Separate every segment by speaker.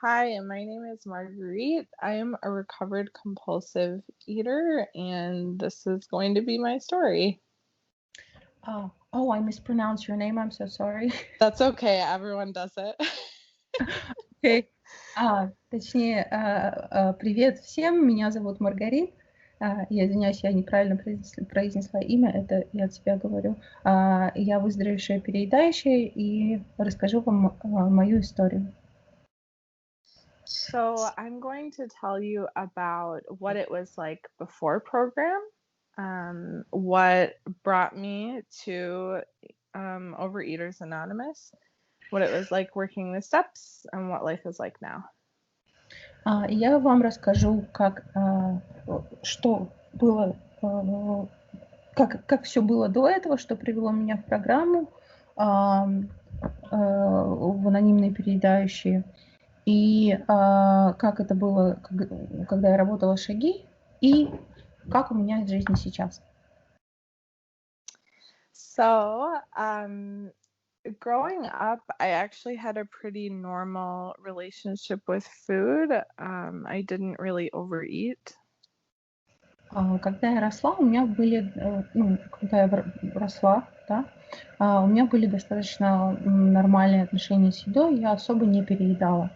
Speaker 1: Hi, my name is Marguerite. I am a recovered compulsive eater, and this is going to be my story.
Speaker 2: Oh, I mispronounced your name. I'm so sorry.
Speaker 1: That's okay, everyone does it.
Speaker 2: Окей. Привет всем. Меня зовут Маргарит. Я извиняюсь, я неправильно произнесла имя. Это я от себя говорю. Я выздоровевшая переедающая и расскажу вам мою историю.
Speaker 1: So, I'm going to tell you about what it was like before program, what brought me to Overeaters Anonymous, what it was like working the steps, and what life is like now.
Speaker 2: Я вам расскажу, что было, как все было до этого, что привело меня в программу в анонимные переедающие, и как это было, когда я работала шаги, и как у меня в жизни сейчас.
Speaker 1: So, growing up, I actually had a pretty normal relationship with food. I didn't really overeat.
Speaker 2: Когда я росла, у меня были, когда я росла, да, у меня были достаточно нормальные отношения с едой, я особо не переедала.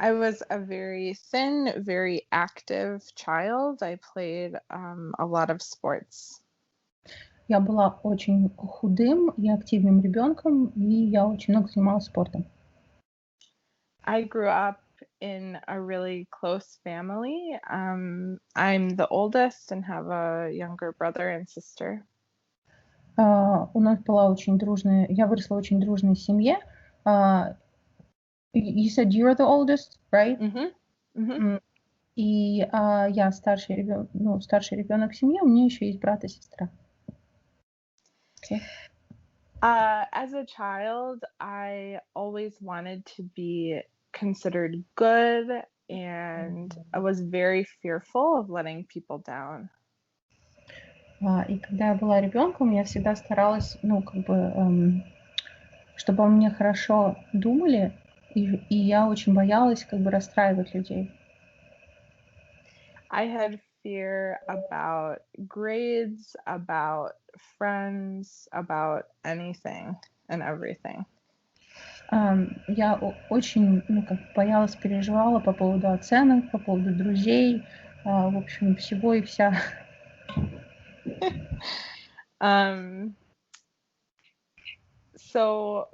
Speaker 1: I was a very thin, very active child. I played a lot of sports.
Speaker 2: Я была очень худым и активным ребенком, и я очень много занималась спортом.
Speaker 1: I grew up in a really close family. I'm the oldest and have a younger brother and sister.
Speaker 2: У нас была очень дружная, я выросла в очень дружной семье. You said you're the oldest, right? И я старший ребенок семьи, у меня еще есть брат и сестра. Okay.
Speaker 1: As a child, I always wanted to be considered good, and I was very fearful of letting people down.
Speaker 2: И когда я была ребенком, я всегда старалась, чтобы о мне хорошо думали, и я очень боялась расстраивать людей.
Speaker 1: I had fear about grades, about friends, about anything and everything.
Speaker 2: Я очень, боялась, переживала по поводу оценок, по поводу друзей, в общем, всего и вся.
Speaker 1: So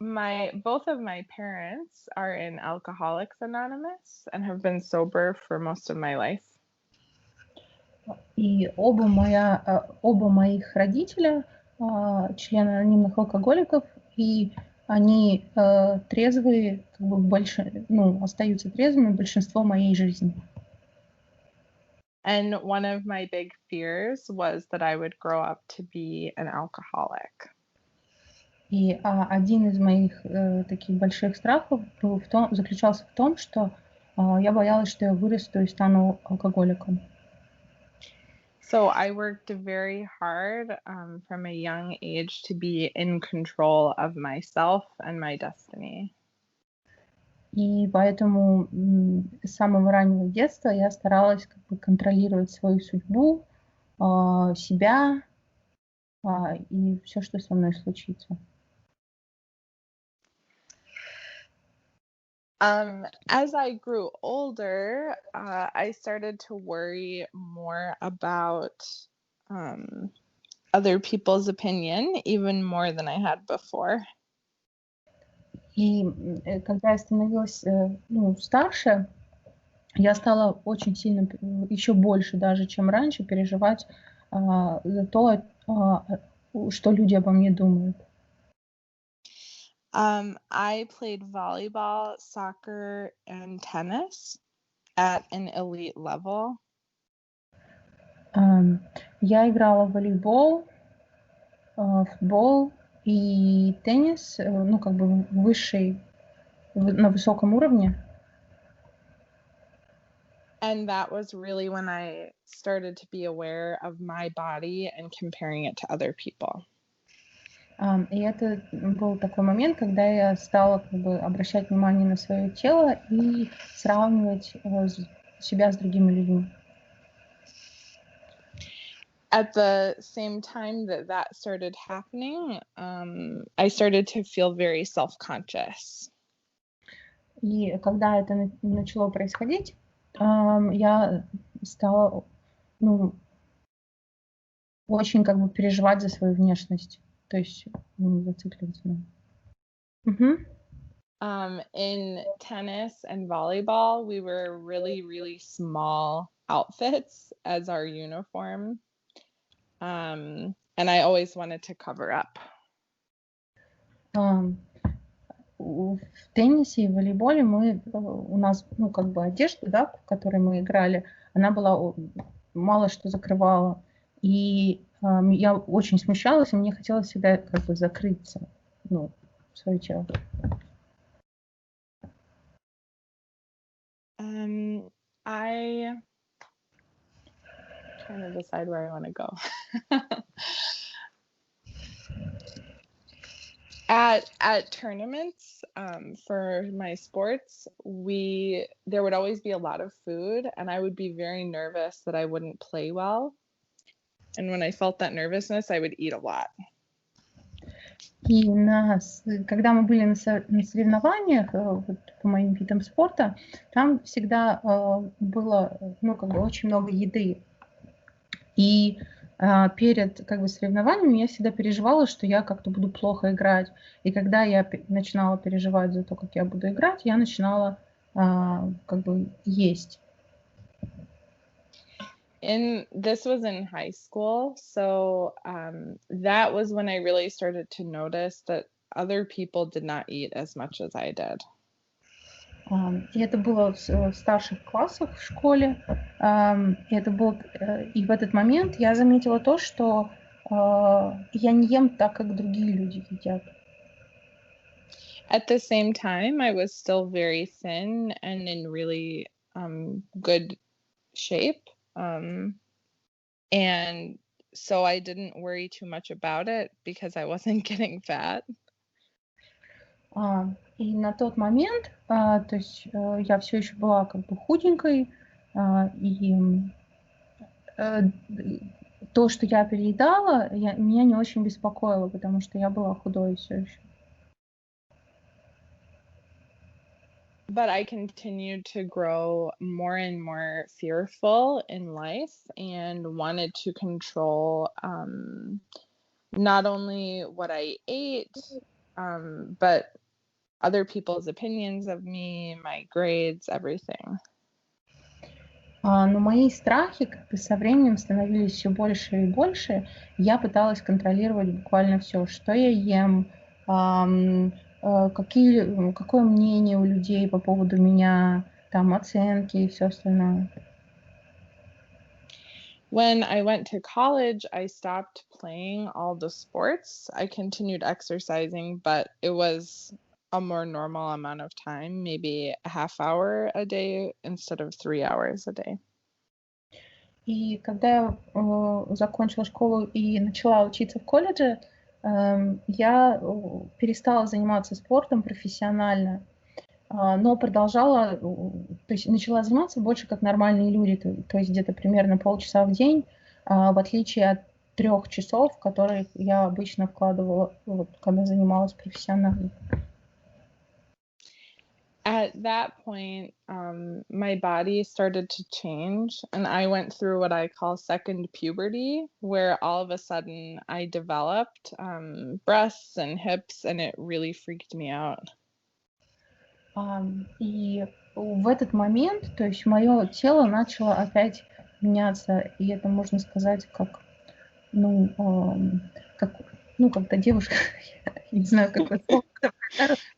Speaker 1: both of my parents are in Alcoholics Anonymous and have been sober for most of my life.
Speaker 2: И оба моих родителя члены анонимных алкоголиков, и они трезвые, остаются трезвыми большинство моей жизни.
Speaker 1: And one of my big fears was that I would grow up to be an alcoholic.
Speaker 2: И один из моих таких больших страхов заключался в том, что я боялась, что я вырасту и стану алкоголиком.
Speaker 1: So I worked very hard from a young age to be in control of myself and my destiny.
Speaker 2: И поэтому с самого раннего детства я старалась контролировать свою судьбу, себя и все, что со мной случится.
Speaker 1: As I grew older, I started to worry more about other people's opinion, even more than I had before.
Speaker 2: И когда я становилась старше, я стала очень сильно, еще больше даже, чем раньше, переживать за то, что люди обо мне думают.
Speaker 1: I played volleyball, soccer, and tennis at an elite level.
Speaker 2: Я играла в волейбол, футбол и теннис, на высоком уровне.
Speaker 1: And that was really when I started to be aware of my body and comparing it to other people.
Speaker 2: И это был такой момент, когда я стала как бы обращать внимание на свое тело и сравнивать себя с другими людьми.
Speaker 1: At the same time that started happening, I started to feel very self-conscious.
Speaker 2: И когда это начало происходить, я стала, очень как бы переживать за свою внешность. То есть зацикливаться.
Speaker 1: In tennis and volleyball, we wear really, really small outfits as our uniform. And I always wanted to cover up.
Speaker 2: В теннисе и в волейболе у нас, как бы одежда, да, в которой мы играли, она была мало что закрывала. И я очень смущалась, и мне хотелось всегда как бы закрыться, свое тело.
Speaker 1: I trying to decide where I want to go. At tournaments, for my sports, there would always be a lot of food, and I would be very nervous that I wouldn't play well. And when I felt that nervousness, I would eat a lot.
Speaker 2: И когда мы были на соревнованиях по моим видам спорта, там всегда было, как бы очень много еды. И перед как бы соревнованиями я всегда переживала, что я как-то буду плохо играть. И когда я начинала переживать за то, как я буду играть, я начинала как бы есть.
Speaker 1: This was in high school, so that was when I really started to notice that other people did not eat as much as I did.
Speaker 2: И это было в старших классах в школе. И в этот момент я заметила то, что я не ем так, как другие люди едят.
Speaker 1: At the same time, I was still very thin and in really good shape. And so I didn't worry too much about it because I wasn't getting fat.
Speaker 2: И на тот момент, то есть я все еще была как бы худенькой, и то, что я переедала, меня не очень беспокоило, потому что я была худой все еще.
Speaker 1: But I continued to grow more and more fearful in life and wanted to control not only what I ate, but other people's opinions of me, my grades, everything.
Speaker 2: Но мои страхи как бы со временем становились все больше и больше. Я пыталась контролировать буквально все, что я ем, какое мнение у людей по поводу меня, там оценки и все остальное.
Speaker 1: When I went to college, I stopped playing all the sports. I continued exercising, but it was a more normal amount of time, maybe a half hour a day instead of 3 hours a day.
Speaker 2: И когда я закончила школу и начала учиться в колледже, я перестала заниматься спортом профессионально, но продолжала, то есть начала заниматься больше как нормальные люди, то есть где-то примерно полчаса в день, в отличие от 3 часов, которые я обычно вкладывала, когда занималась профессионально.
Speaker 1: At that point, my body started to change, and I went through what I call second puberty, where all of a sudden I developed breasts and hips, and it really freaked me out.
Speaker 2: И в этот момент, то есть мое тело начало опять меняться, и это можно сказать как, когда девушка, я не знаю, как это слово,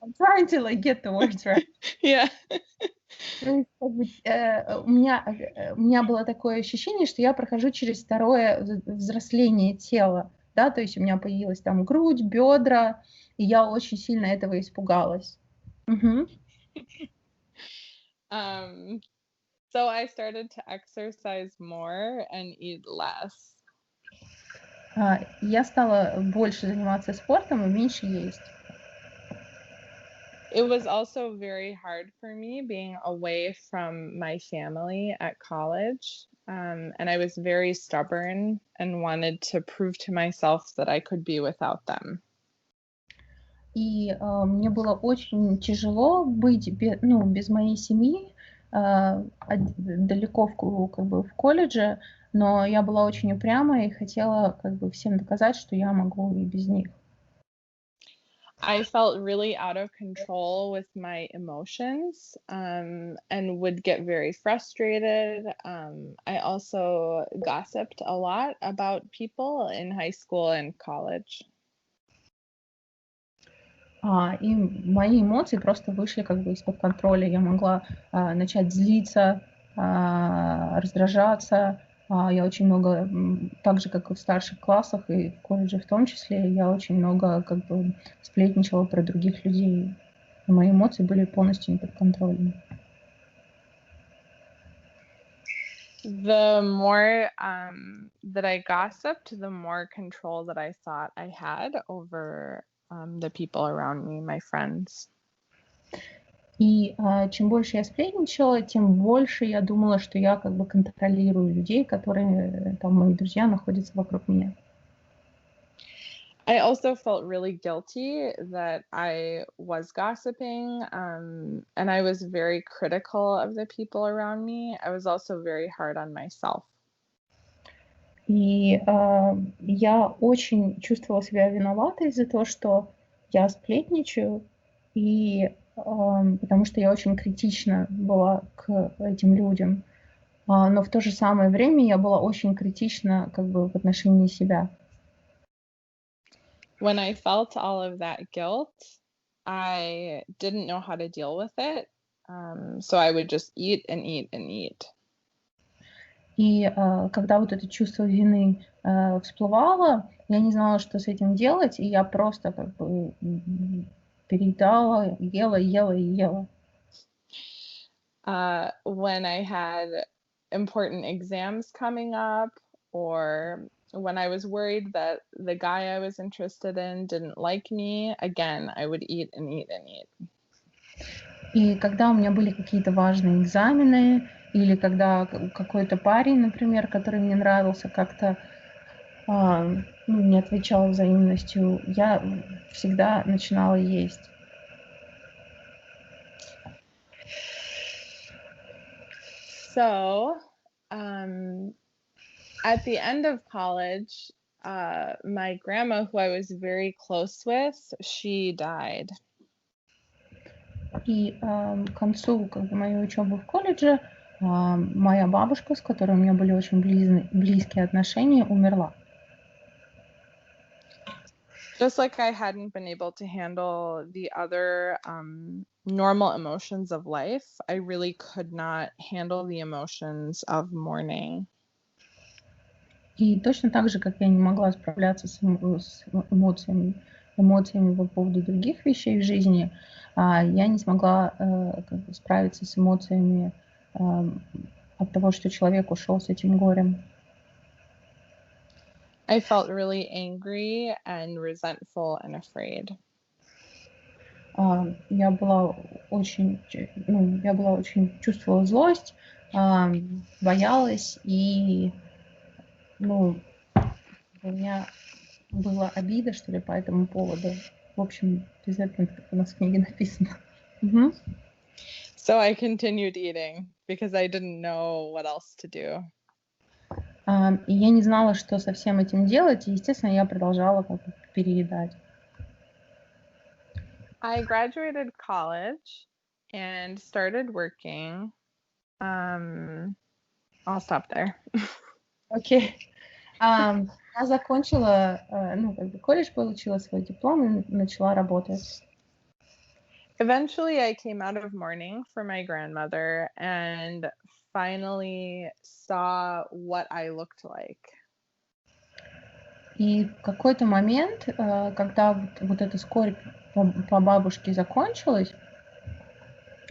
Speaker 2: I'm trying to like get the words right.
Speaker 1: Yeah.
Speaker 2: То есть, как бы, у меня было такое ощущение, что я прохожу через второе взросление тела, да, то есть у меня появилась там грудь, бедра, и я очень сильно этого испугалась.
Speaker 1: So I started to exercise more and eat less.
Speaker 2: Я стала больше заниматься спортом и меньше есть.
Speaker 1: It was also very hard for me being away from my family at college. And I was very stubborn and wanted to prove to myself that I could be without them.
Speaker 2: И мне было очень тяжело быть без моей семьи, далеко в колледже, но я была очень упрямая и хотела всем доказать, что я могу и без них.
Speaker 1: I felt really out of control with my emotions, and would get very frustrated. I also gossiped a lot about people in high school and college.
Speaker 2: И мои эмоции просто вышли из-под контроля. Я могла начать злиться, раздражаться. Я очень много, так же, как и в старших классах и в колледже в том числе, я очень много сплетничала про других людей. И мои эмоции были полностью не под контролем.
Speaker 1: The more that I gossiped, the more control that I thought I had over the people around me, my friends.
Speaker 2: И чем больше я сплетничала, тем больше я думала, что я контролирую людей, которые, мои друзья, находятся вокруг меня.
Speaker 1: I also felt really guilty that I was gossiping, and I was very critical of the people around me. I was also very hard on myself.
Speaker 2: И я очень чувствовала себя виноватой из-за того, что я сплетничаю, и потому что я очень критична была к этим людям. Но в то же самое время я была очень критична в отношении себя.
Speaker 1: When I felt all of that guilt, I didn't know how to deal with it, so I would just eat and eat and eat.
Speaker 2: И когда вот это чувство вины всплывало, я не знала, что с этим делать, и я просто переедала, ела, ела и ела.
Speaker 1: When I had important exams coming up, or when I was worried that the guy I was interested in didn't like me, again, I would eat and eat and eat.
Speaker 2: И когда у меня были какие-то важные экзамены, или когда какой-то парень, например, который мне нравился, как-то не отвечал взаимностью, я всегда начинала есть.
Speaker 1: So, at the end of college, my grandma, who I was very close with, she died.
Speaker 2: И к концу моей учебы в колледже моя бабушка, с которой у меня были очень близкие отношения, умерла.
Speaker 1: Just like I hadn't been able to handle the other normal emotions of life, I really could not handle the emotions of mourning.
Speaker 2: И точно так же, как я не могла справляться с эмоциями по поводу других вещей в жизни, я не смогла справиться с эмоциями от того, что человек ушел с этим горем.
Speaker 1: I felt really angry and resentful and afraid.
Speaker 2: Я чувствовала злость, боялась, и у меня была обида, что ли, по этому поводу. В общем, обязательно как у нас в книге написано.
Speaker 1: So I continued eating because I didn't know what else to do.
Speaker 2: И я не знала, что со всем этим делать, и, естественно, я продолжала переедать.
Speaker 1: I graduated college and started working. I'll stop there.
Speaker 2: Окей. Я закончила, колледж, получила свой диплом и начала работать.
Speaker 1: Eventually, I came out of mourning for my grandmother and finally saw what I looked like.
Speaker 2: И в какой-то момент, когда вот эта скорбь по бабушке закончилась,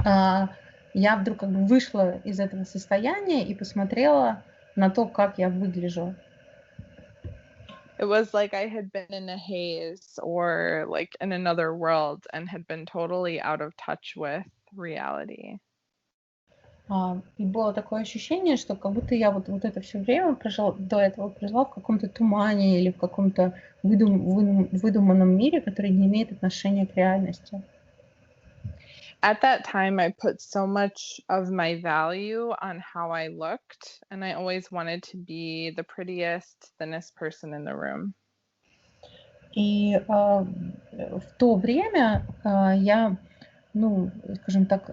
Speaker 2: я вдруг вышла из этого состояния и посмотрела на то, как я выгляжу.
Speaker 1: It was like I had been in a haze or like in another world and had been totally out of touch with reality.
Speaker 2: И было такое ощущение, что как будто я вот это все время до этого прожила в каком-то тумане или в каком-то выдуманном мире, который не имеет отношения к реальности.
Speaker 1: At that time, I put so much of my value on how I looked, and I always wanted to be the prettiest, thinnest person in the room.
Speaker 2: И в то время я, скажем так,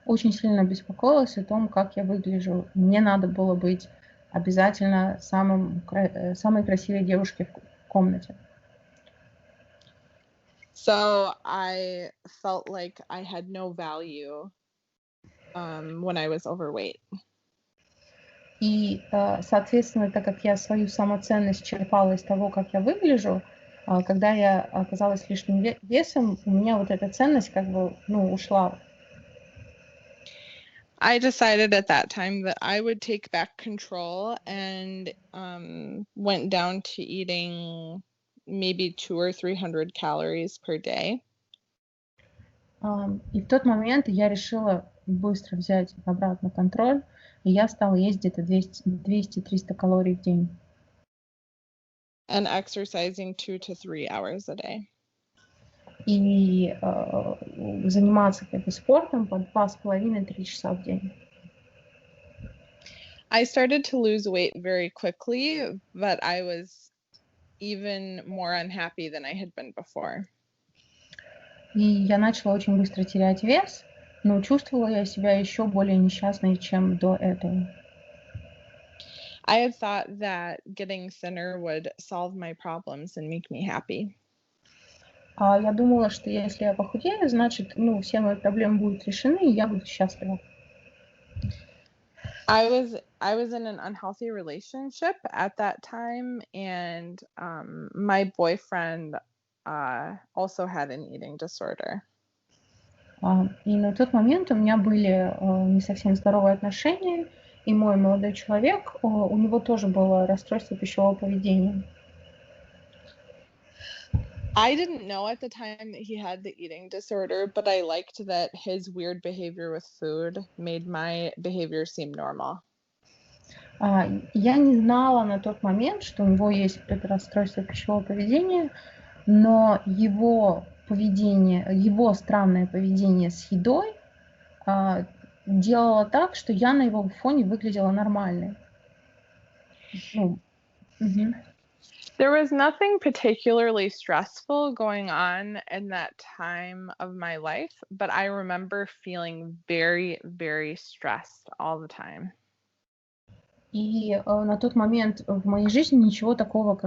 Speaker 2: очень сильно беспокоилась о том, как я выгляжу. Мне надо было быть обязательно самой красивой девушкой в комнате.
Speaker 1: So I felt like I had no value when I was overweight.
Speaker 2: И, соответственно, так как я свою самоценность черпала из того, как я выгляжу, когда я оказалась лишним весом, у меня вот эта ценность как бы, ушла.
Speaker 1: I decided at that time that I would take back control and went down to eating maybe 200 or 300 calories per day.
Speaker 2: И в тот момент я решила быстро взять обратно контроль, и я стала есть где-то 200-300 калорий в день.
Speaker 1: And exercising 2 to 3 hours a day.
Speaker 2: И заниматься спортом по 2,5-3 часа в день.
Speaker 1: I started to lose weight very quickly, but I was even more unhappy than I had been before.
Speaker 2: И я начала очень быстро терять вес, но чувствовала я себя еще более несчастной, чем до этого.
Speaker 1: I had thought that getting thinner would solve my problems and make me happy.
Speaker 2: Я думала, что если я похудею, значит, все мои проблемы будут решены, и я буду счастлива.
Speaker 1: I was in an unhealthy relationship at that time, and my boyfriend also had an eating disorder.
Speaker 2: И на тот момент у меня были не совсем здоровые отношения, и мой молодой человек, у него тоже было расстройство пищевого поведения.
Speaker 1: I didn't know at the time that he had the eating disorder, but I liked that his weird behavior with food made my behavior seem normal.
Speaker 2: Я не знала на тот момент, что у него есть это расстройство пищевого поведения, но его странное поведение с едой делало так, что я на его фоне выглядела нормальной.
Speaker 1: There was nothing particularly stressful going on in that time of my life, but I remember feeling very, very stressed all the time.
Speaker 2: И на тот момент в моей жизни ничего такого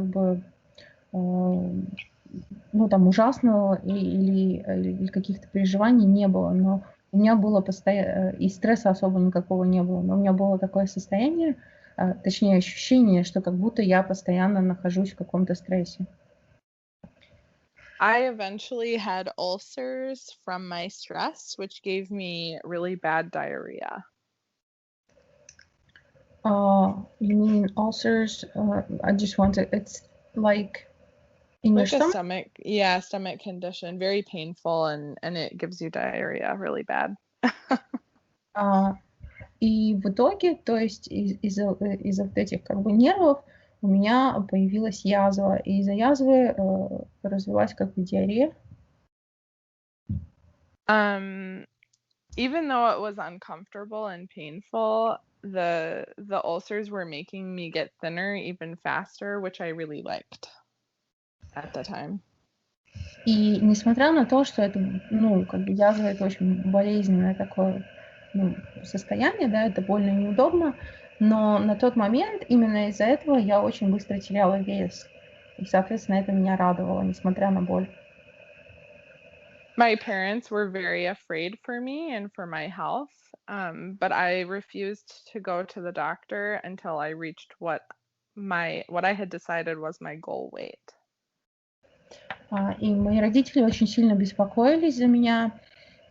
Speaker 2: ужасного или каких-то переживаний не было, но у меня было и стресса особо никакого не было, но у меня было такое состояние, точнее ощущение, что как будто я постоянно нахожусь в каком-то стрессе.
Speaker 1: I eventually had ulcers from my stress, which gave me really bad diarrhea.
Speaker 2: You mean ulcers? It's like in your
Speaker 1: stomach? Yeah, stomach condition, very painful, and it gives you diarrhea really bad.
Speaker 2: И в итоге, то есть из-за вот этих нервов у меня появилась язва, и из-за язвы развилась диарея.
Speaker 1: Even though it was uncomfortable and painful, the ulcers were making me get thinner even faster, which I really liked at the time.
Speaker 2: И несмотря на то, что это, язва, это очень болезненное такое состояние, да, это больно и неудобно, но на тот момент именно из-за этого я очень быстро теряла вес. И, соответственно, это меня радовало, несмотря на боль.
Speaker 1: My parents were very afraid for me and for my health, but I refused to go to the doctor until I reached what I had decided was my goal weight.
Speaker 2: И мои родители очень сильно беспокоились за меня,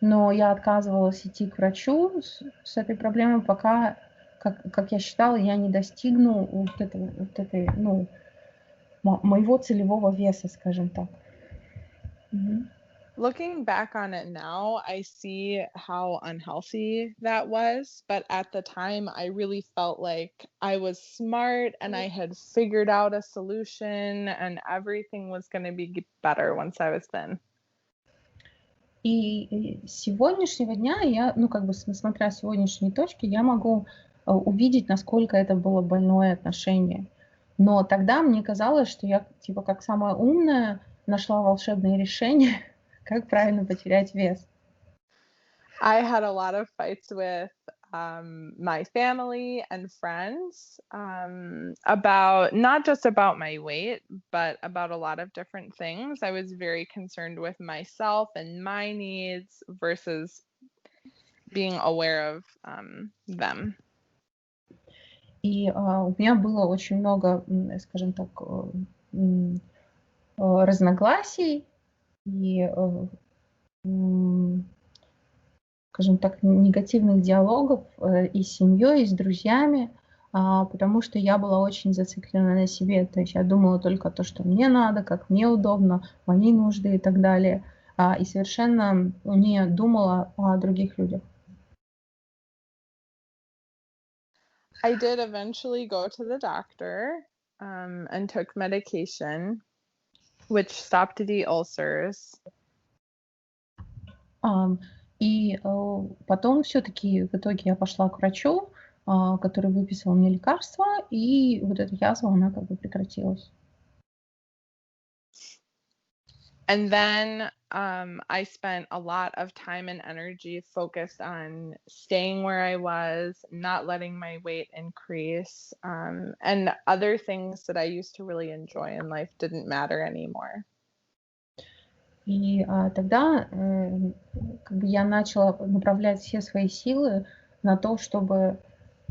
Speaker 2: но я отказывалась идти к врачу с этой проблемой, пока, как я считала, я не достигну этой моего целевого веса, скажем так.
Speaker 1: Looking back on it now, I see how unhealthy that was. But at the time, I really felt like I was smart and I had figured out a solution and everything was going to be better once I was thin.
Speaker 2: И с сегодняшнего дня я, смотря с сегодняшней точки, я могу увидеть, насколько это было больное отношение. Но тогда мне казалось, что я, как самая умная, нашла волшебное решение, как правильно потерять вес.
Speaker 1: I had a lot of fights with my family and friends about not just about my weight, but about a lot of different things. I was very concerned with myself and my needs versus being aware of them.
Speaker 2: И у меня было очень много, скажем так, разногласий и, скажем так, негативных диалогов и с семьей, и с друзьями, потому что я была очень зациклена на себе. То есть я думала только то, что мне надо, как мне удобно, мои нужды и так далее. И совершенно не думала о других людях.
Speaker 1: I did eventually go to the doctor and took medication, which stopped the ulcers.
Speaker 2: И потом все-таки в итоге я пошла к врачу, который выписал мне лекарства, и вот эта язва, она как бы прекратилась.
Speaker 1: And then I spent a lot of time and energy focused on staying where I was, not letting my weight increase, and other things that I used to really enjoy in life didn't matter anymore.
Speaker 2: И тогда как бы я начала направлять все свои силы на то, чтобы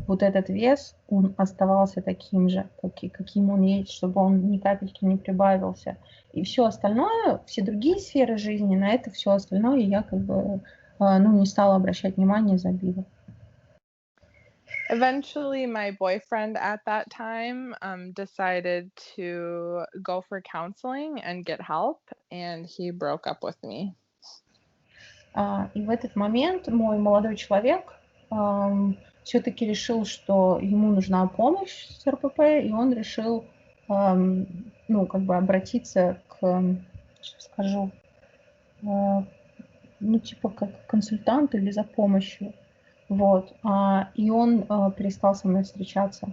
Speaker 2: вот этот вес, он оставался таким же, каким он есть, чтобы он ни капельки не прибавился. И все остальное, все другие сферы жизни, на это все остальное я как бы не стала обращать внимания, забила.
Speaker 1: Eventually, my boyfriend at that time decided to go for counseling and get help, and he broke up with me.
Speaker 2: И в этот момент мой молодой человек все-таки решил, что ему нужна помощь с РПП, и он решил обратиться к, сейчас скажу, как консультант или за помощью. Вот. И он перестал со мной встречаться.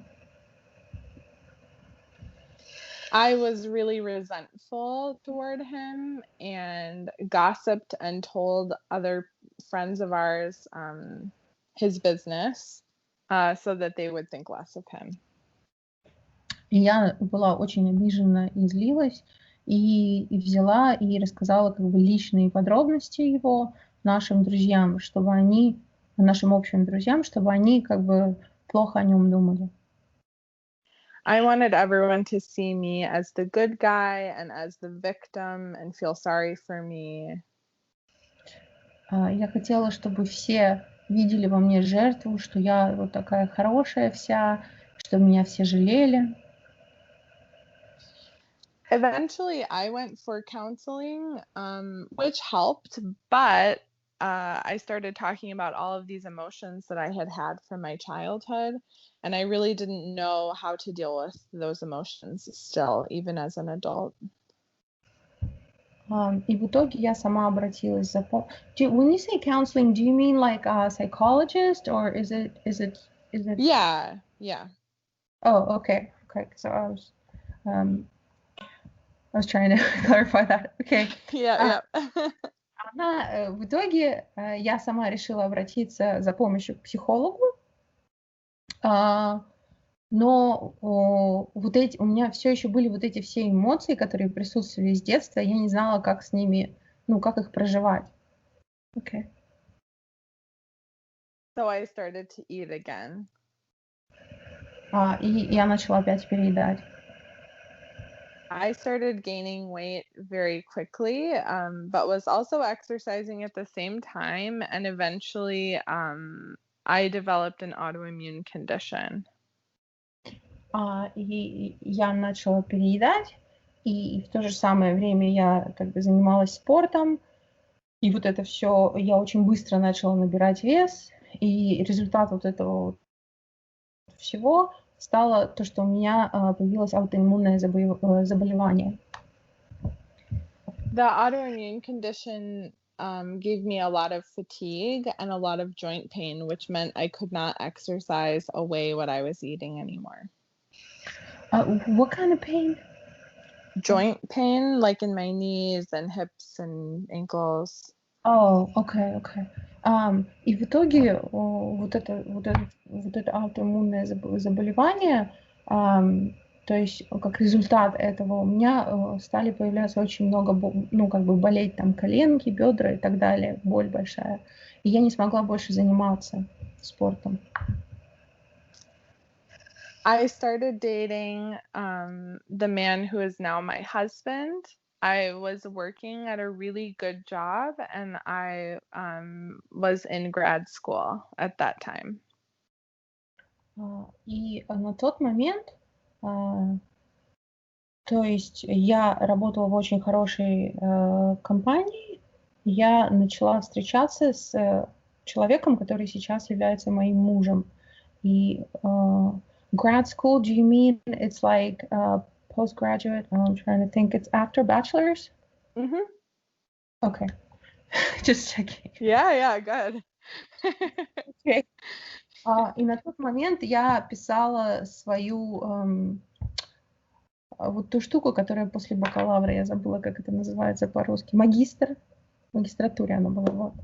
Speaker 1: I was really resentful toward him and gossiped and told other friends of ours his business so that they would think less of him.
Speaker 2: И я была очень обижена и злилась, и взяла и рассказала как бы личные подробности его нашим друзьям, нашим общим друзьям, чтобы они как бы плохо о нем думали.
Speaker 1: I wanted everyone to see me as the good guy and as the victim and feel sorry for me.
Speaker 2: Я хотела, чтобы все видели во мне жертву, что я вот такая хорошая вся, что меня все жалели.
Speaker 1: Eventually, I went for counseling, which helped, but I started talking about all of these emotions that I had from my childhood, and I really didn't know how to deal with those emotions still, even as an adult.
Speaker 2: И в итоге я сама обратилась за помощью. When you say counseling, do you mean like a psychologist, or is it?
Speaker 1: Yeah.
Speaker 2: Oh, okay. So I was trying to clarify that. Okay.
Speaker 1: Yeah.
Speaker 2: В итоге я сама решила обратиться за помощью к психологу, но у меня все еще были вот эти все эмоции, которые присутствовали с детства, я не знала, как с ними, как их проживать. Okay.
Speaker 1: So I started to eat again.
Speaker 2: И я начала опять переедать.
Speaker 1: I started gaining weight very quickly, but was also exercising at the same time, and eventually I developed an autoimmune condition.
Speaker 2: И я начала переедать, и в то же самое время я как бы занималась спортом, и вот это все, я очень быстро начала набирать вес, и результат вот этого вот всего стало то, что у меня появилось аутоиммунное заболевание.
Speaker 1: The autoimmune condition gave me a lot of fatigue and a lot of joint pain, which meant I could not exercise away what I was eating anymore.
Speaker 2: What kind of pain?
Speaker 1: Joint pain, like in my knees and hips and ankles.
Speaker 2: Окей. И в итоге вот это аутоиммунное заболевание, то есть как результат этого у меня стали появляться очень много, ну, как бы болеть там коленки, бедра и так далее, боль большая. И я не смогла больше заниматься спортом.
Speaker 1: I started dating the man who is now my husband. I was working at a really good job and I was in grad school at that time.
Speaker 2: И на тот момент, то есть я работала в очень хорошей компании, я начала встречаться с человеком, который сейчас является моим мужем. И grad school, do you mean it's like postgraduate? I'm trying to think. It's after bachelor's?
Speaker 1: Mm-hmm.
Speaker 2: Okay. Just checking.
Speaker 1: Yeah, good.
Speaker 2: Okay. И на тот момент я писала свою вот ту штуку, которая после бакалавра, я забыла, как это называется по-русски. Магистр. В магистратуре она была. Вот.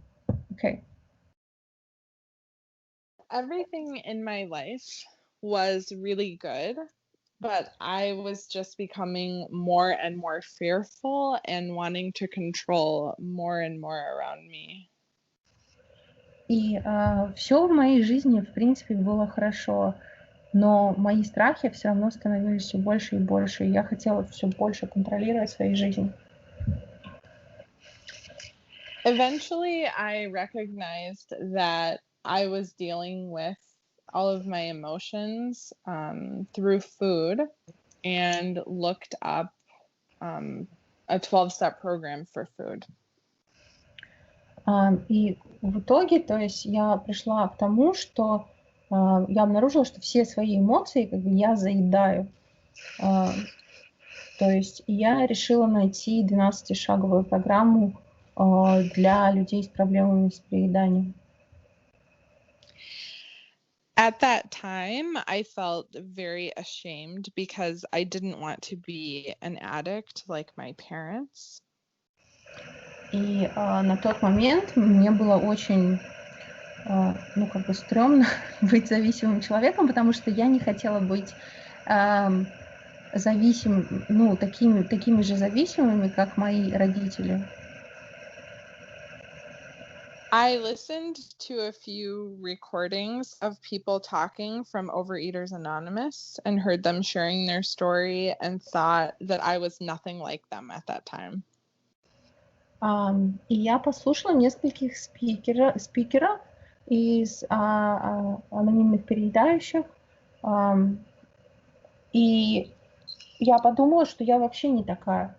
Speaker 2: Okay.
Speaker 1: Everything in my life was really good, but I was just becoming more and more fearful and wanting to control more and more around me.
Speaker 2: И все в моей жизни, в принципе, было хорошо, но мои страхи все равно становились все больше и больше, и я хотела все больше контролировать свою жизнь.
Speaker 1: Eventually, I recognized that I was dealing with all of my emotions through food and looked up a 12-step program for food.
Speaker 2: И в итоге, то есть я пришла к тому, что я обнаружила, что все свои эмоции как бы я заедаю. То есть я решила найти 12-шаговую программу для людей с проблемами с перееданием.
Speaker 1: At that time, I felt very ashamed because I didn't want to be an addict like my parents.
Speaker 2: И на тот момент мне было очень, ну, как бы стрёмно быть зависимым человеком, потому что я не хотела быть зависимым, ну, такими же зависимыми, как мои родители.
Speaker 1: I listened to a few recordings of people talking from Overeaters Anonymous and heard them sharing their story and thought that I was nothing like them at that time.
Speaker 2: И я послушала нескольких спикеров из анонимных переедающих, и я подумала, что я вообще не такая.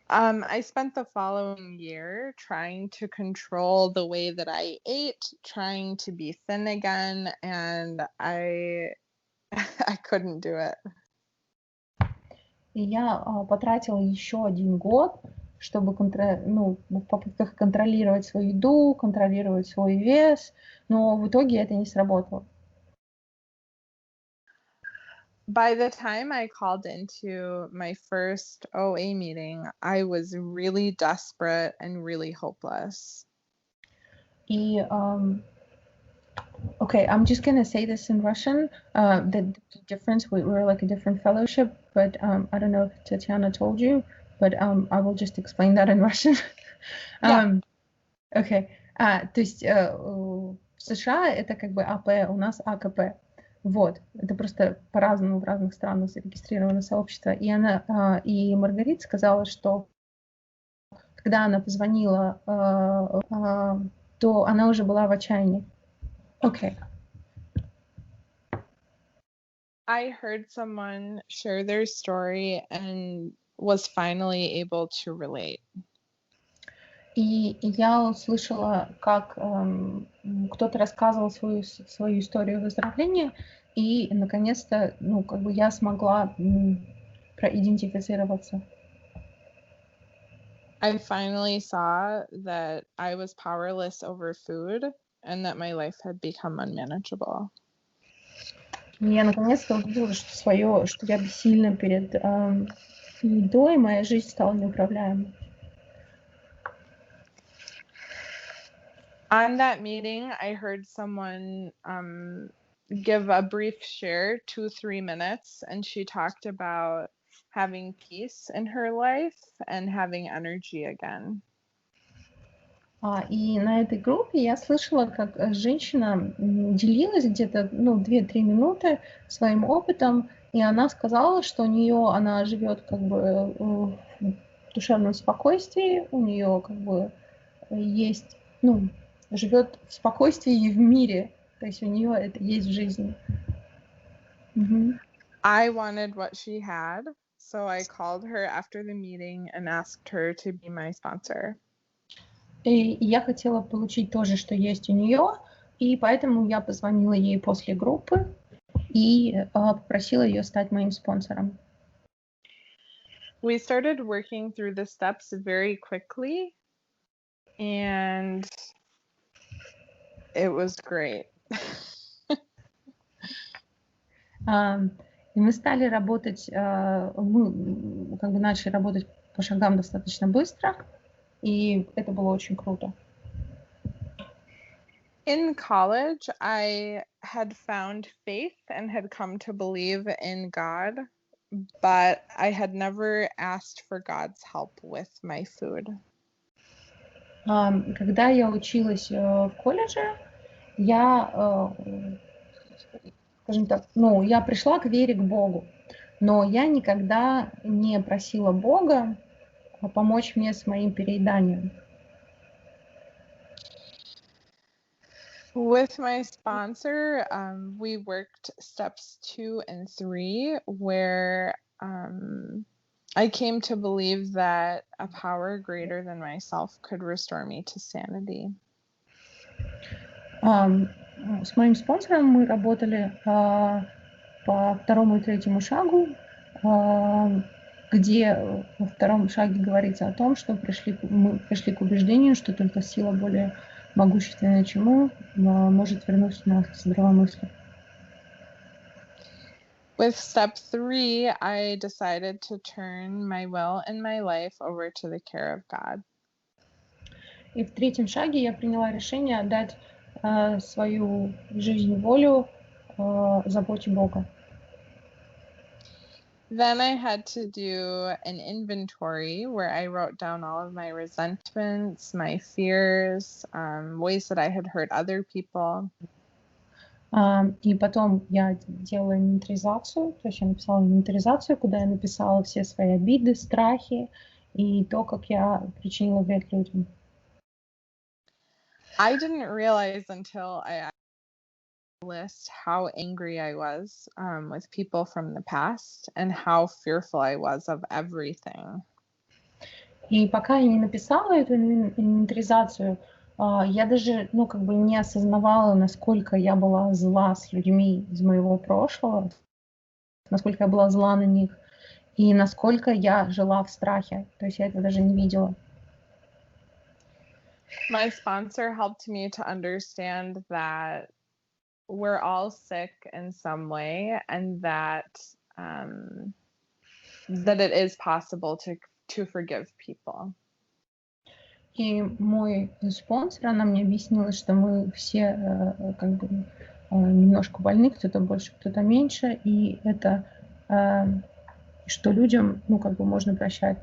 Speaker 1: I spent the following year trying to control the way that I ate, trying to be thin again, and I couldn't do it.
Speaker 2: И я потратила еще 1 год, чтобы в попытках контролировать свою еду, контролировать свой вес, но в итоге это не сработало.
Speaker 1: By the time I called into my first OA meeting, I was really desperate and really hopeless.
Speaker 2: И okay, I'm just gonna say this in Russian. The difference, we're like a different fellowship, but I don't know if Tatiana told you, but I will just explain that in Russian.
Speaker 1: Yeah.
Speaker 2: Okay. То есть в США это как бы АП, у нас АКП. Вот. Это просто по-разному в разных странах зарегистрировано сообщество. И Маргарит сказала, что когда она позвонила, то она уже была в отчаянии. Okay.
Speaker 1: I heard someone share their story and was finally able to relate.
Speaker 2: И я услышала, как кто-то рассказывал свою историю выздоровления, и наконец-то, ну, как бы я смогла проидентифицироваться.
Speaker 1: I finally saw that I was powerless over food and that my life had become unmanageable.
Speaker 2: Я наконец-то увидела, что я бессильна перед едой, моя жизнь стала неуправляемой.
Speaker 1: On that meeting, I heard someone give a brief share, 2-3 minutes, and she talked about having peace in her life and having energy again.
Speaker 2: И на этой группе я слышала, как женщина делилась где-то 2-3 минуты своим опытом, и она сказала, что она живет как бы в душевном спокойствии, у нее как бы есть, живет в спокойствии и в мире, то есть у нее это есть в жизни.
Speaker 1: I wanted what she had, so I called her after the meeting and asked her to be my sponsor.
Speaker 2: И я хотела получить то же, что есть у нее, и поэтому я позвонила ей после группы и попросила ее стать моим спонсором.
Speaker 1: We started working through the steps very quickly, and it was great.
Speaker 2: И мы стали работать, мы как бы начали работать по шагам достаточно быстро, и это было очень круто.
Speaker 1: In college, I had found faith and had come to believe in God, but I had never asked for God's help with my food.
Speaker 2: Когда я училась в колледже, я, скажем так, я пришла к вере к Богу, но я никогда не просила Бога помочь мне с моим перееданием.
Speaker 1: With my sponsor, we worked steps 2 and 3, where I came to believe that a power greater than myself could restore me to sanity.
Speaker 2: С моим спонсором мы работали по 2-му и 3-му шагу, где во 2-м шаге говорится о том, что мы пришли к убеждению, что только сила более могущественная, чем мы, может вернуть нас к здравомыслию.
Speaker 1: With step 3, I decided to turn my will and my life over to the care of God.
Speaker 2: И в 3-м шаге я приняла решение отдать свою жизнь и волю заботе Бога.
Speaker 1: Then I had to do an inventory where I wrote down all of my resentments, my fears, ways that I had hurt other people.
Speaker 2: И потом я делала инвентаризацию, то есть я написала инвентаризацию, куда я написала все свои обиды, страхи и то, как я причинила вред людям.
Speaker 1: I didn't realize until I list how angry I was with people from the past and how fearful I was of everything.
Speaker 2: И пока я не написала эту инвентаризацию, я даже, как бы не осознавала, насколько я была зла с людьми из моего прошлого, насколько я была зла на них, и насколько я жила в страхе. То есть я это даже не видела.
Speaker 1: My sponsor helped me to understand that we're all sick in some way, and that it is possible to forgive people.
Speaker 2: И мой спонсор, она мне объяснила, что мы все как бы немножко больны, кто-то больше, кто-то меньше, и это что людям, как бы можно прощать.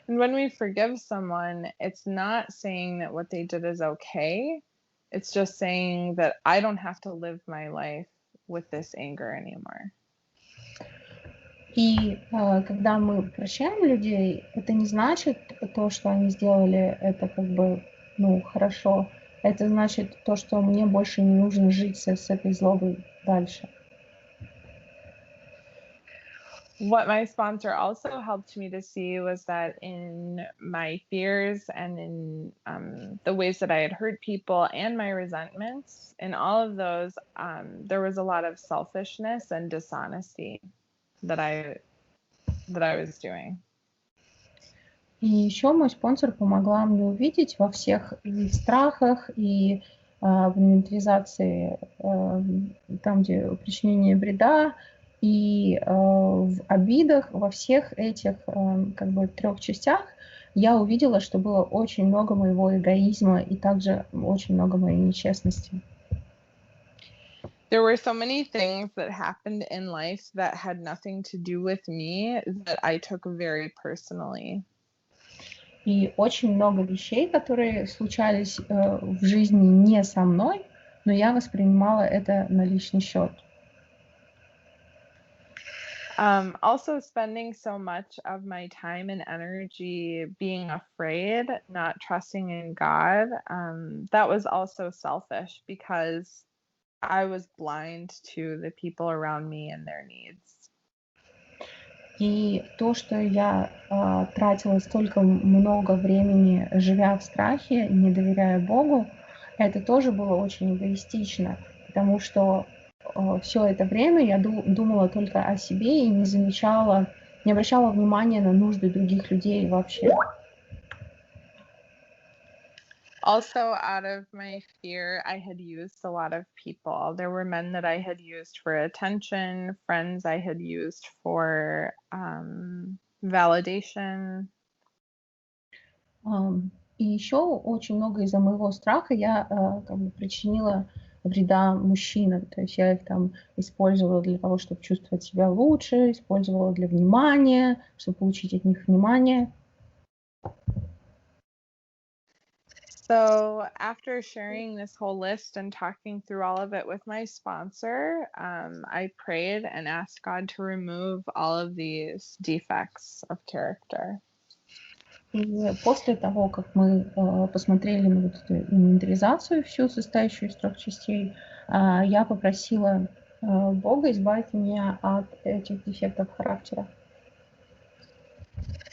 Speaker 1: And when we forgive someone, it's not saying that what they did is okay. It's just saying that I don't have to live my life with this anger anymore.
Speaker 2: И когда мы прощаем людей, это не значит то, что они сделали, это как бы, хорошо. Это значит то, что мне больше не нужно жить с этой злобой дальше.
Speaker 1: What my sponsor also helped me to see was that in my fears and in the ways that I had hurt people and my resentments, in all of those, there was a lot of selfishness and dishonesty that I was doing.
Speaker 2: И еще мой спонсор помогла мне увидеть во всех и страхах, и в инвентаризации, там, где причинение вреда, и в обидах, во всех этих как бы 3 частях я увидела, что было очень много моего эгоизма и также очень много моей нечестности.
Speaker 1: There were so many things that happened in life that had nothing to do with me that I took very personally.
Speaker 2: И очень много вещей, которые случались в жизни не со мной, но я воспринимала это на личный счет.
Speaker 1: Also spending so much of my time and energy being afraid, not trusting in God, that was also selfish because I was blind to the people around me and their needs.
Speaker 2: И то, что я тратила столько много времени, живя в страхе, не доверяя Богу, это тоже было очень эгоистично, потому что все это время я думала только о себе и не обращала внимания на нужды других людей вообще.
Speaker 1: Also, out of my fear, I had used a lot of people. There were men that I had used for attention, friends I had used for validation.
Speaker 2: И еще очень много из-за моего страха я как бы причинила вреда мужчинам. То есть я их там использовала для того, чтобы чувствовать себя лучше, использовала для внимания, чтобы получить от них внимание.
Speaker 1: So after sharing this whole list and talking through all of it with my sponsor, I prayed and asked God to remove all of these defects of character.
Speaker 2: И после того, как мы посмотрели на вот эту инвентаризацию всю, состоящую из 3 частей, я попросила Бога избавить меня от этих дефектов характера.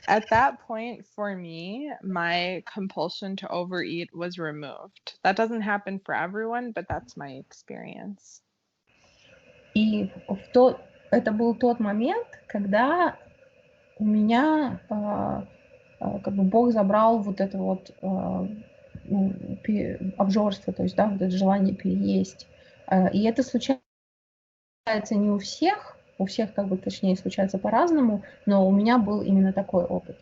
Speaker 1: At that point, for me, my compulsion to overeat was removed. That doesn't happen for everyone, but that's my experience.
Speaker 2: И это был тот момент, когда у меня как бы Бог забрал вот это вот обжорство, то есть, да, вот это желание переесть. И это случается не у всех как бы, точнее, случается по-разному, но у меня был именно такой опыт.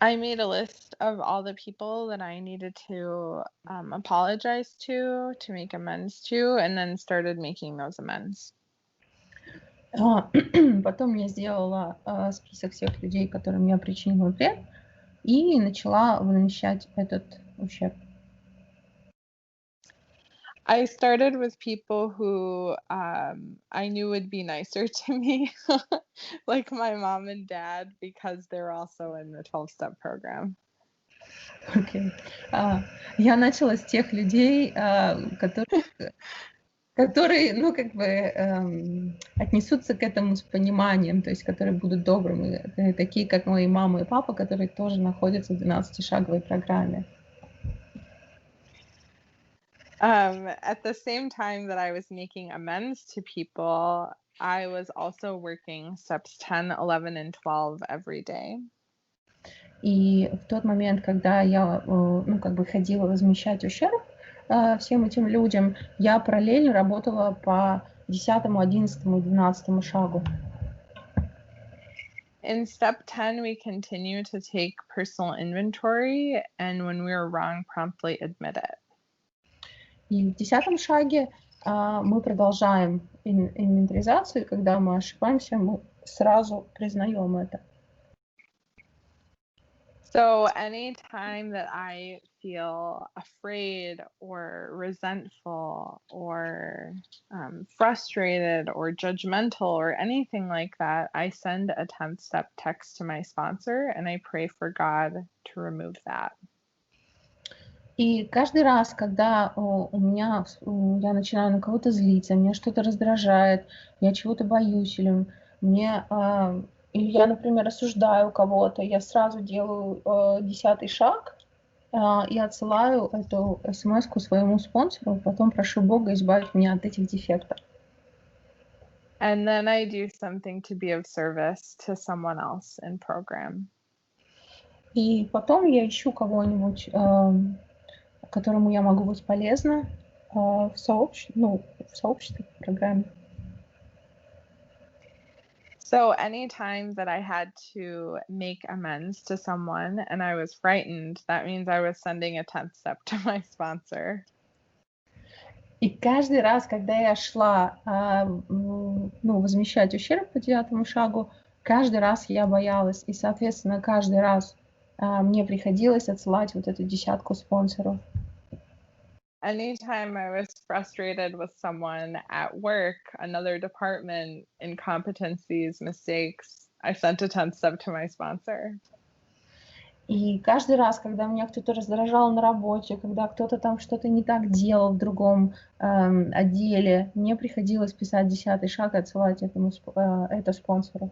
Speaker 1: I made a list of all the people that I needed to apologize to make amends to, and then started making those amends.
Speaker 2: Потом я сделала список всех людей, которым я причинила вред, и начала возмещать этот ущерб.
Speaker 1: I started with people who I knew would be nicer to me, like my mom and dad, because they're also in the 12-step program.
Speaker 2: Okay. Я начала с тех людей, которые, ну, как бы отнесутся к этому с пониманием, то есть которые будут добрыми, такие как мои мама и папа, которые тоже находятся в 12-шаговой программе.
Speaker 1: At the same time that I was making amends to people, I was also working steps 10, 11, and 12 every day.
Speaker 2: И в тот момент, когда я, ну, как бы ходила возмещать ущерб всем этим людям, я параллельно работала по 10, 11 и 12 шагу.
Speaker 1: In step 10, we continue to take personal inventory, and when we are wrong, promptly admit it.
Speaker 2: И в 10 шаге мы продолжаем инвентаризацию, и когда мы ошибаемся, мы сразу признаем это.
Speaker 1: So anytime that I feel afraid or resentful or frustrated or judgmental or anything like that, I send a 10th step text to my sponsor and I pray for God to remove that.
Speaker 2: И каждый раз, когда я начинаю на кого-то злиться, меня что-то раздражает, я чего-то боюсь, или я, например, осуждаю кого-то, я сразу делаю 10-й шаг и отсылаю эту смс-ку своему спонсору, потом прошу Бога избавить меня от этих дефектов.
Speaker 1: And then I do something to be of service to someone else in program.
Speaker 2: И потом я ищу кого-нибудь, которому я могу быть полезна в сообществе, в программе.
Speaker 1: So anytime that I had to make amends to someone and I was frightened, that means I was sending a 10th step to my sponsor.
Speaker 2: И каждый раз, когда я шла возмещать ущерб по 9-му шагу, каждый раз я боялась. И, соответственно, каждый раз мне приходилось отсылать вот эту 10-ку спонсору.
Speaker 1: Anytime I was frustrated with someone at work, another department, incompetencies, mistakes, I sent a 10th step to my sponsor.
Speaker 2: И каждый раз, когда меня кто-то раздражал на работе, когда кто-то там что-то не так делал в другом отделе, мне приходилось писать 10-й шаг и отсылать это спонсору.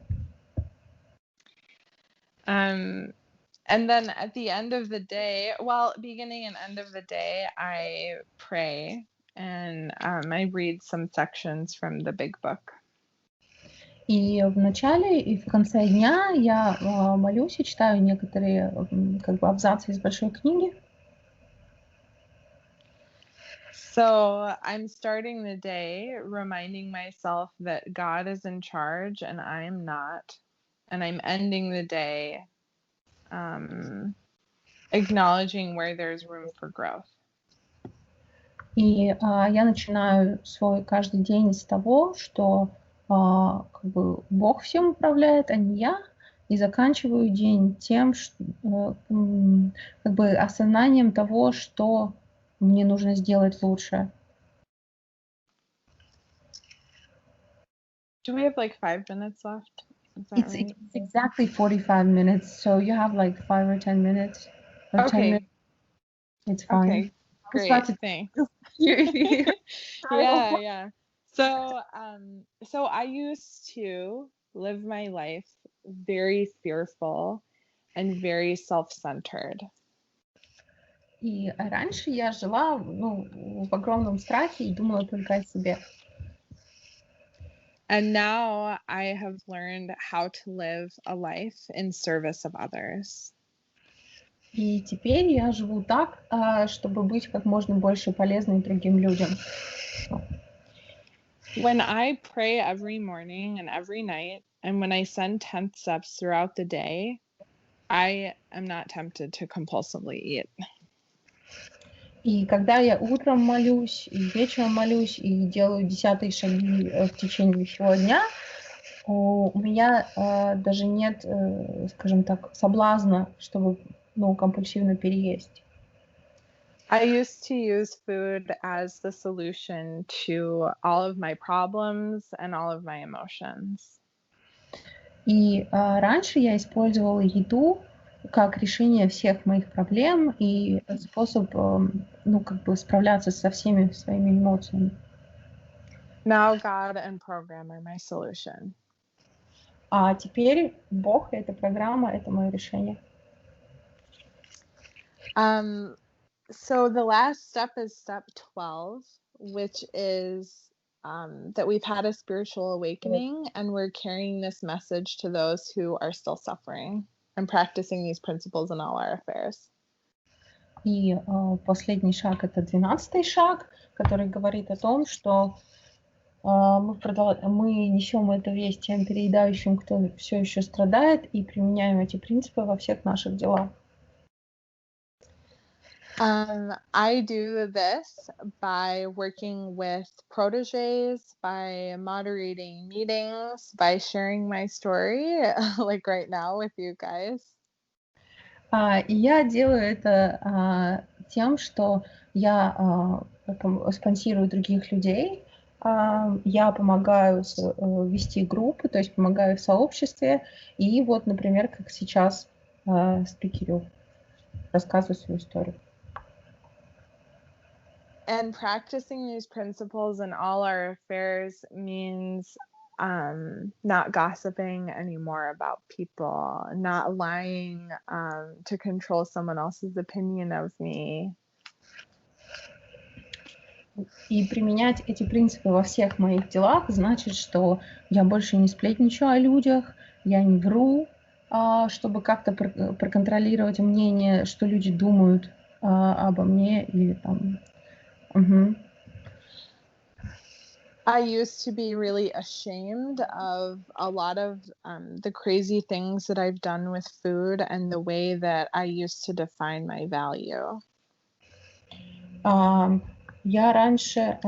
Speaker 1: And then at the end of the day, beginning and end of the day, I pray and I read some sections from the big book.
Speaker 2: И в начале и в конце дня я молюсь и читаю некоторые абзацы из большой книги.
Speaker 1: So I'm starting the day reminding myself that God is in charge and I am not. And I'm ending the day acknowledging where there's room for growth.
Speaker 2: И я начинаю свой каждый день с того, что Бог всем управляет, а не я, и заканчиваю день тем, что, осознанием того, что мне нужно сделать лучше.
Speaker 1: Do we have like 5 minutes left?
Speaker 2: It's exactly 45 minutes, so you have like 5 or 10 minutes. Or
Speaker 1: okay.
Speaker 2: 10 minutes. It's fine.
Speaker 1: Okay, great, thanks. Yeah. So I used to live my life very fearful and very self-centered.
Speaker 2: И раньше я жила в огромном страхе и думала только о себе.
Speaker 1: And now I have learned how to live a life in service of others.
Speaker 2: И теперь я живу так, чтобы быть как можно больше полезной другим людям.
Speaker 1: When I pray every morning and every night, and when I send 10th steps throughout the day, I am not tempted to compulsively eat.
Speaker 2: И когда я утром молюсь, и вечером молюсь, и делаю 10-е шаги в течение всего дня, у меня даже нет, скажем так, соблазна, чтобы компульсивно переесть.
Speaker 1: I used to use food as the solution to all of my problems and all of my emotions.
Speaker 2: И раньше я использовала еду как решение всех моих проблем и способ, справляться со всеми своими эмоциями.
Speaker 1: Now God and program are my solution.
Speaker 2: А теперь Бог, эта программа, это мое решение.
Speaker 1: So the last step is step 12, which is that we've had a spiritual awakening and we're carrying this message to those who are still suffering and practicing these principles in all our affairs.
Speaker 2: И последний шаг — это 12-й шаг, который говорит о том, что мы несем эту весть тем переедающим, кто все еще страдает, и применяем эти принципы во всех наших делах.
Speaker 1: I do this by working with proteges, by moderating meetings, by sharing my story, like right now with you guys.
Speaker 2: И я делаю это тем, что я спонсирую других людей, я помогаю вести группы, то есть помогаю в сообществе, и вот, например, как сейчас спикерю, рассказываю свою историю.
Speaker 1: And practicing these principles in all our affairs means not gossiping anymore about people, not lying to control someone else's opinion of me.
Speaker 2: И применять эти принципы во всех моих делах значит, что я больше не сплетничаю о людях, я не вру, чтобы как-то проконтролировать мнение, что люди думают обо мне или там.
Speaker 1: I used to be really ashamed of a lot of the crazy things that I've done with food and the way that I used to define my value.
Speaker 2: Я раньше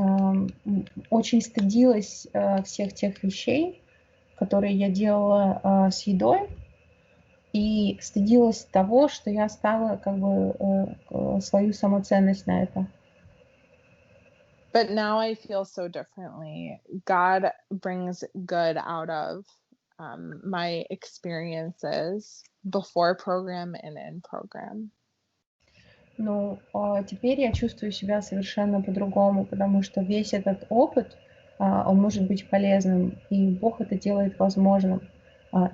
Speaker 2: очень стыдилась всех тех вещей, которые я делала с едой, и стыдилась того, что я ставила как бы свою самоценность на это.
Speaker 1: But now I feel so differently. God brings good out of my experiences before program and in program.
Speaker 2: Ну, теперь я чувствую себя совершенно по-другому, потому что весь этот опыт, он может быть полезным, и Бог это делает возможным.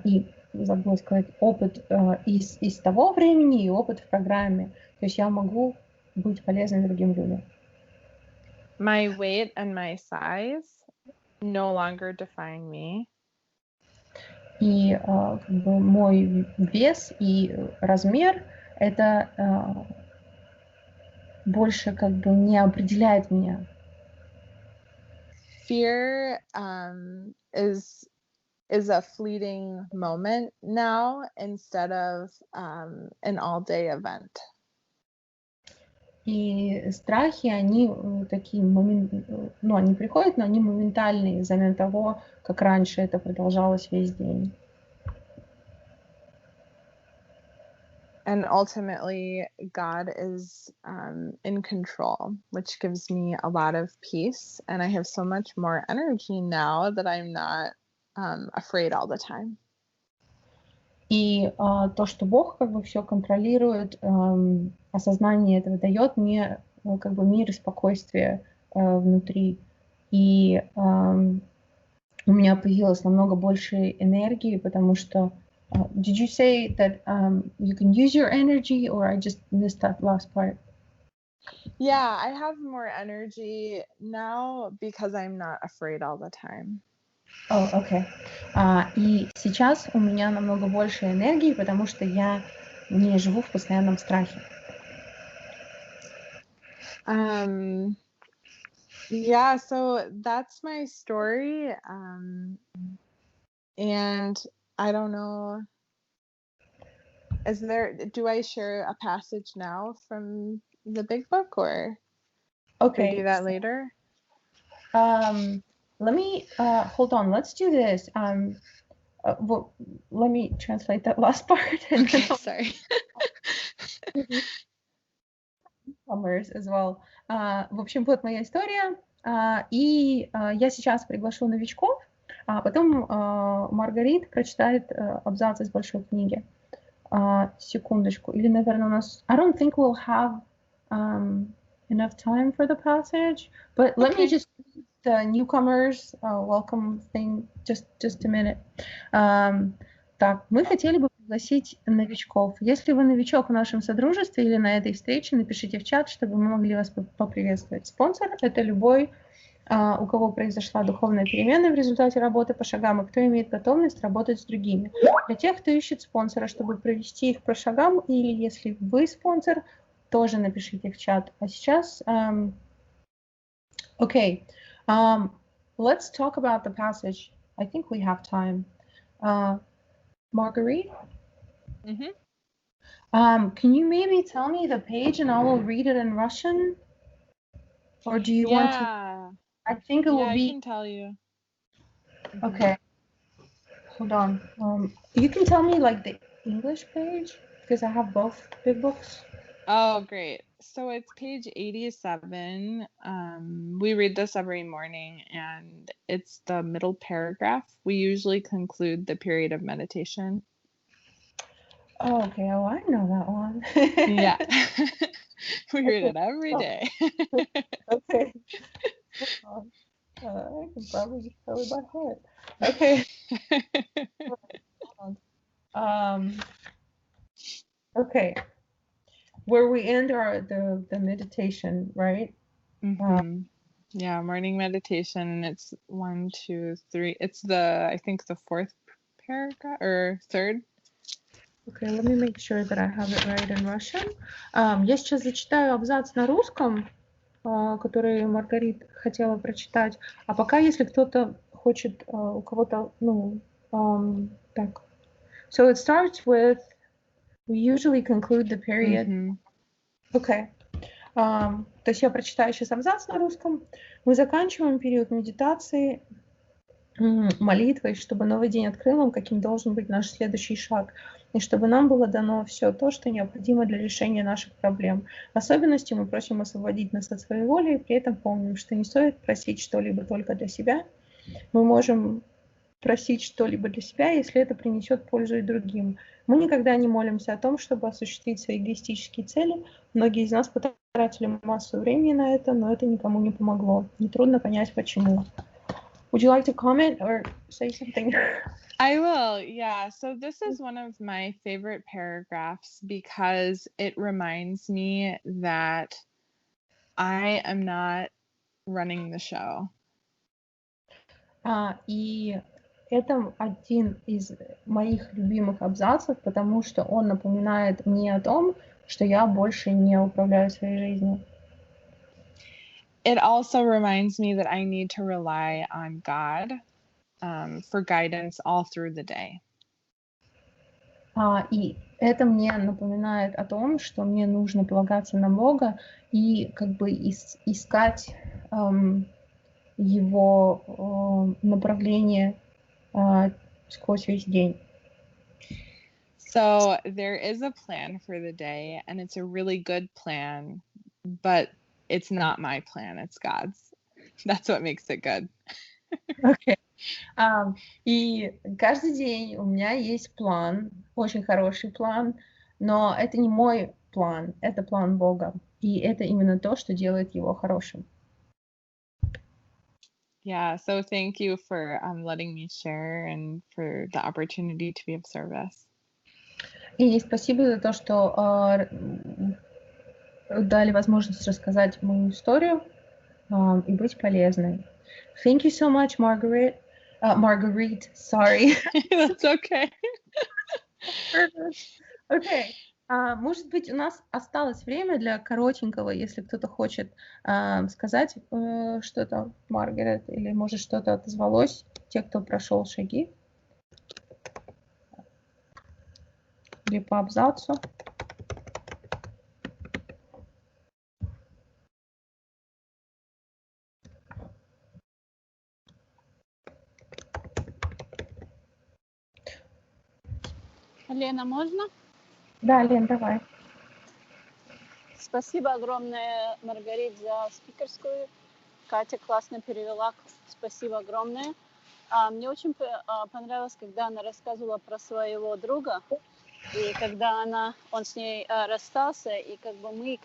Speaker 2: И, забыла сказать, опыт из того времени и опыт в программе. То есть я могу быть полезной другим людям.
Speaker 1: My weight and my size no longer define me.
Speaker 2: И как бы мой вес и размер это больше как бы не определяет меня.
Speaker 1: Fear is a fleeting moment now instead of an all-day event.
Speaker 2: И страхи, они такие они приходят, но они моментальные, взамен того, как раньше это продолжалось весь день.
Speaker 1: And ultimately, God is in control, which gives me a lot of peace. And I have so much more energy now that I'm not afraid all the time.
Speaker 2: И то, что Бог как бы все контролирует, осознание этого дает мне как бы мир и спокойствие внутри. И у меня появилось намного больше энергии, потому что did you say that you can use your energy, or I just missed that last part?
Speaker 1: Yeah, I have more energy now because I'm not afraid all the time.
Speaker 2: Oh, okay. И сейчас у меня намного больше энергии, потому что я не живу в постоянном страхе.
Speaker 1: Yeah, so that's my story. And I don't know, do I share a passage now from the big book, or
Speaker 2: Okay.
Speaker 1: should I do that later?
Speaker 2: Let me, hold on, let's do this. Well, let me translate that last part.
Speaker 1: Okay, sorry.
Speaker 2: As well. В общем, вот моя история. И я сейчас приглашу новичков, а потом Маргарит прочитает абзац из большой книги. Секундочку. Или, наверное, у нас... I don't think we'll have enough time for the passage, but let me just the newcomers welcome thing just a minute. Так, мы хотели бы пригласить новичков. Если вы новичок в нашем содружестве или на этой встрече, напишите в чат, чтобы мы могли вас поприветствовать. Спонсор – это любой, у кого произошла духовная перемена в результате работы по шагам, и кто имеет готовность работать с другими. Для тех, кто ищет спонсора, чтобы провести их по шагам, или если вы спонсор, тоже напишите в чат. А сейчас... Okay. Let's talk about the passage. I think we have time. Marguerite? Mm-hmm. Can you maybe tell me the page and I will read it in Russian? Or do you want to? I think it will be...
Speaker 1: I can tell you.
Speaker 2: Okay. Hold on. You can tell me like the English page because I have both big books.
Speaker 1: Oh, great. So it's page 87. We read this every morning, and it's the middle paragraph. We usually conclude the period of meditation.
Speaker 2: Oh, okay. Oh, I know that one.
Speaker 1: Yeah. We read
Speaker 2: Okay.
Speaker 1: it every
Speaker 2: Oh,
Speaker 1: day.
Speaker 2: okay. I can probably just tell it by heart. Okay. Hold on. Okay. Where we end the meditation, right?
Speaker 1: Mm-hmm. Yeah, morning meditation. It's 1, 2, 3. It's I think the fourth paragraph or third.
Speaker 2: Okay, let me make sure that I have it right in Russian. Я сейчас зачитаю абзац на русском, который Маргарит хотела прочитать. А пока, если кто-то хочет, у кого-то, так. So it starts with, we usually conclude the period.
Speaker 1: Mm-hmm.
Speaker 2: Okay. То есть я прочитаю сейчас абзац на русском. Мы заканчиваем период медитации молитвой, чтобы новый день открыл нам, каким должен быть наш следующий шаг, и чтобы нам было дано все то, что необходимо для решения наших проблем. В особенности мы просим освободить нас от своей воли, и при этом помним, что не стоит просить что-либо только для себя. Мы можем просить что-либо для себя, если это принесет пользу и другим. Мы никогда не молимся о том, чтобы осуществить свои эгоистические цели. Многие из нас потратили массу времени на это, но это никому не помогло. Нетрудно понять, почему. Would you like to comment or say something?
Speaker 1: I will, yeah. So this is one of my favorite paragraphs because it reminds me that I am not running the show.
Speaker 2: И это один из моих любимых абзацев, потому что он напоминает мне о том, что я больше не управляю своей жизнью.
Speaker 1: It also reminds me that I need to rely on God for guidance all through the day.
Speaker 2: И это мне напоминает о том, что мне нужно полагаться на Бога и как бы искать его направление сквозь весь день.
Speaker 1: So there is a plan for the day, and it's a really good plan, but it's not my plan, it's God's. That's what makes it good.
Speaker 2: Okay. И каждый день у меня есть план, очень хороший план, но это не мой план, это план Бога. И это именно то, что делает его хорошим.
Speaker 1: Yeah, so thank you for letting me share and for the opportunity to be of service.
Speaker 2: И спасибо за то, что дали возможность рассказать мою историю и быть полезной. Thank you so much, Margaret. Margarite, sorry.
Speaker 1: That's okay.
Speaker 2: Okay. Может быть, у нас осталось время для коротенького, если кто-то хочет сказать что-то, Маргарет, или, может, что-то отозвалось, те, кто прошел шаги. Или по абзацу.
Speaker 3: Лена, можно?
Speaker 2: Да, Лен, давай.
Speaker 3: Спасибо огромное, Маргарит, за спикерскую. Катя классно перевела. Спасибо огромное. Мне очень понравилось, когда она рассказывала про своего друга, и когда он с ней расстался, и как бы мы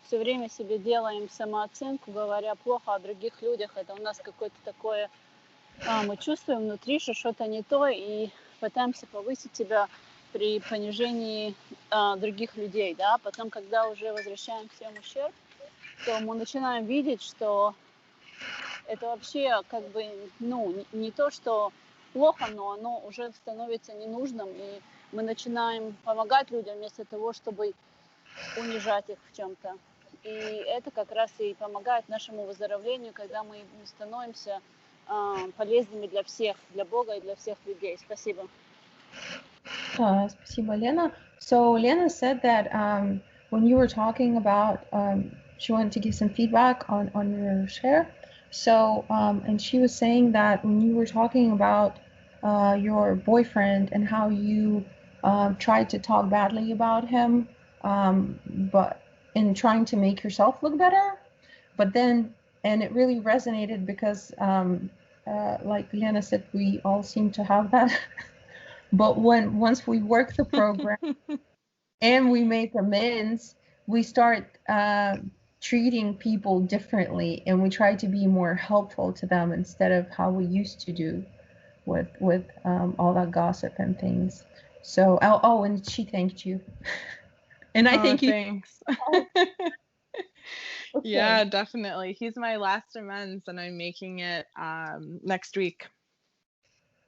Speaker 3: все время себе делаем самооценку, говоря плохо о других людях. Это у нас какое-то такое, мы чувствуем внутри, что что-то не то, и пытаемся повысить себя при понижении других людей, да, потом, когда уже возвращаем всем ущерб, то мы начинаем видеть, что это вообще как бы, не то, что плохо, но оно уже становится ненужным, и мы начинаем помогать людям вместо того, чтобы унижать их в чем-то. И это как раз и помогает нашему выздоровлению, когда мы становимся полезными для всех, для Бога и для всех людей. Спасибо.
Speaker 2: Спасибо, Lena. So Lena said that when you were talking about, she wanted to give some feedback on your share. So, and she was saying that when you were talking about your boyfriend and how you tried to talk badly about him, but in trying to make yourself look better, but then, and it really resonated because, like Lena said, we all seem to have that. But once we work the program and we make amends, we start treating people differently, and we try to be more helpful to them instead of how we used to do with all that gossip and things. So, and she thanked you. And I thank you.
Speaker 1: Thanks.
Speaker 2: Okay.
Speaker 1: Yeah, definitely. He's my last amends, and I'm making it next week.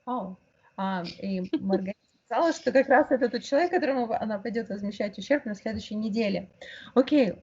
Speaker 2: И Маргарита сказала, что как раз это тот человек, которому она пойдет возмещать ущерб на следующей неделе. Окей,